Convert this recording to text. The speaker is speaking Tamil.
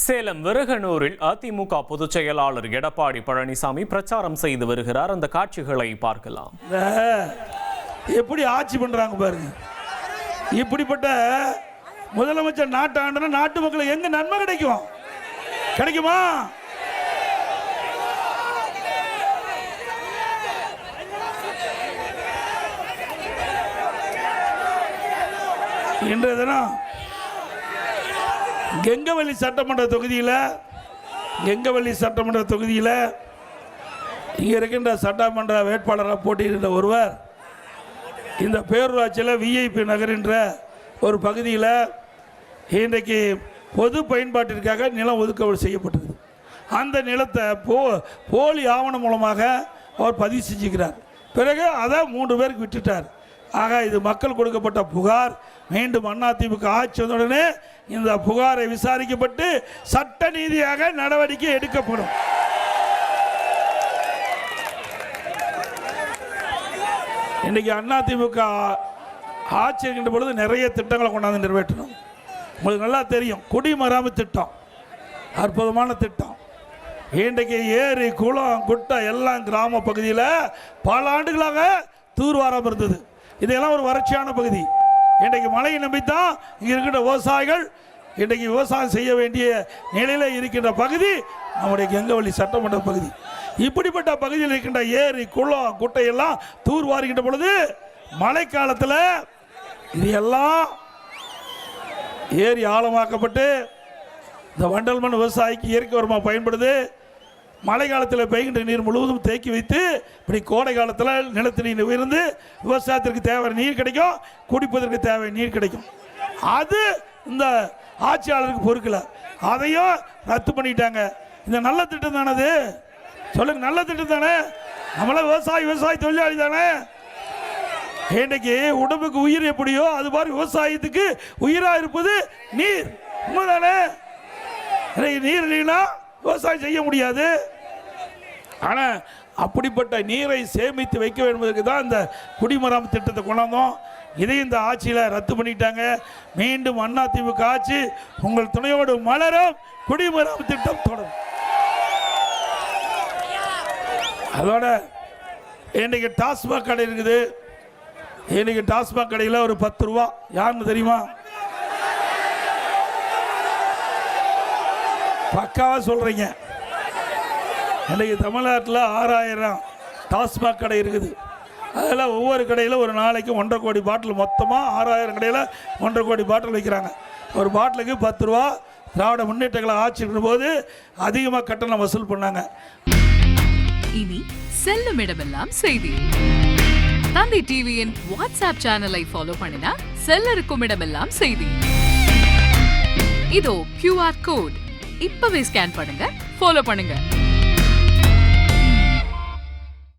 சேலம் விருகனூரில் அதிமுக பொதுச் செயலாளர் எடப்பாடி பழனிசாமி பிரச்சாரம் செய்து வருகிறார். அந்த காட்சிகளை பார்க்கலாம். எப்படி ஆட்சி பண்றாங்க பாருங்க. இப்படிப்பட்ட முதலமைச்சர் நாட்டு ஆண்டனா நாட்டு மக்களுக்கு எங்க நன்மை கிடைக்கும்? கிடைக்குமா? இன்றைய தினம் கெங்கவல்லி சட்டமன்ற தொகுதியில் இங்கே இருக்கின்ற சட்டமன்ற வேட்பாளராக போட்டியிடுகின்ற ஒருவர் இந்த பேரூராட்சியில் விஐபி நகர் என்ற ஒரு பகுதியில் இன்றைக்கு பொது பயன்பாட்டிற்காக நிலம் ஒதுக்கீடு செய்யப்பட்டது. அந்த நிலத்தை போலி ஆவணம் மூலமாக அவர் பதிவு செஞ்சுக்கிறார். பிறகு அதை 3 பேருக்கு விட்டுட்டார். ஆக இது மக்கள் கொடுக்கப்பட்ட புகார். மீண்டும் அதிமுக ஆட்சி வந்தவுடனே இந்த புகாரை விசாரிக்கப்பட்டு சட்ட ரீதியாக நடவடிக்கை எடுக்கப்படும். இன்னைக்கு அதிமுக ஆட்சி இருக்கின்ற பொழுது நிறைய திட்டங்களை கொண்டாந்து நிறைவேற்றணும். உங்களுக்கு நல்லா தெரியும், குடிமராமத்து திட்டம் அற்புதமான திட்டம். இன்றைக்கு ஏரி குளம் குட்டை எல்லாம் கிராம பகுதியில் பல ஆண்டுகளாக தூர்வாரம் இருந்தது. இதெல்லாம் ஒரு வறட்சியான பகுதி. இன்றைக்கு மழையை நம்பித்தான் இங்கே இருக்கின்ற விவசாயிகள் இன்றைக்கு விவசாயம் செய்ய வேண்டிய நிலையில் இருக்கின்ற பகுதி நம்முடைய கெங்கவல்லி சட்டமன்ற பகுதி. இப்படிப்பட்ட பகுதியில் இருக்கின்ற ஏரி குளம் குட்டையெல்லாம் தூர்வாருகின்ற பொழுது மழை காலத்தில் இது எல்லாம் ஏரி ஆழமாக்கப்பட்டு இந்த வண்டல் மண் விவசாயிக்கு இயற்கை உரமாக பயன்படுது. மழை காலத்தில் பெய்கின்ற நீர் முழுவதும் தேக்கி வைத்து இப்படி கோடை காலத்தில் நிலத்தடி நீர் உயர்ந்து விவசாயத்திற்கு தேவை நீர் கிடைக்கும், குடிப்பதற்கு தேவை நீர் கிடைக்கும். அது இந்த ஆட்சியாளருக்கு பொறுக்கல, அதையும் ரத்து பண்ணிட்டாங்க. இந்த நல்ல திட்டம் தானே அது? சொல்லுங்க, நல்ல திட்டம் தானே? நம்மள விவசாய தொழிலாளி தானே? இன்றைக்கு உடம்புக்கு உயிர் எப்படியோ அது மாதிரி விவசாயத்துக்கு உயிராக இருப்பது நீர். உண்மைதானே? நீர் இல்லைன்னா விவசாயம் செய்ய முடியாது. ஆனால் அப்படிப்பட்ட நீரை சேமித்து வைக்க வேண்டுவதற்கு தான் இந்த குடிமராமத்து திட்டத்தை கொண்டாந்தோம். இதையும் இந்த ஆட்சியில் ரத்து பண்ணிட்டாங்க. மீண்டும் அதிமுக ஆட்சி உங்கள் துணையோடு மலரும், குடிமராமத்து திட்டம் தொடரும். அதோட இன்னைக்கு டாஸ்மாக் கடை இருக்குது. இன்னைக்கு டாஸ்மாக் கடையில் ஒரு 10 ரூபா யாருன்னு தெரியுமா? பக்காவாக சொல்கிறீங்க. இன்றைக்கி தமிழ்நாட்டில் 6000 டாஸ்மாக் கடை இருக்குது. அதில் ஒவ்வொரு கடையில் ஒரு நாளைக்கு 1.5 கோடி பாட்டில், மொத்தமாக 6000 கடையில் 1.5 கோடி பாட்டில் வைக்கிறாங்க. ஒரு பாட்டிலுக்கு 10 ரூபா. திராவிட முன்னேற்றங்களை ஆட்சி இருக்கும்போது அதிகமாக கட்டணம் வசூல் பண்ணாங்க. இனி செல்லும் இடமெல்லாம் செய்தி. தந்தி டிவியின் வாட்ஸ்அப் சேனலை ஃபாலோ பண்ணினா செல்ல இருக்கும் இடமெல்லாம் செய்தி. இதோ QR கோட் இப்பவே ஸ்கேன் பண்ணுங்க, ஃபாலோ பண்ணுங்க.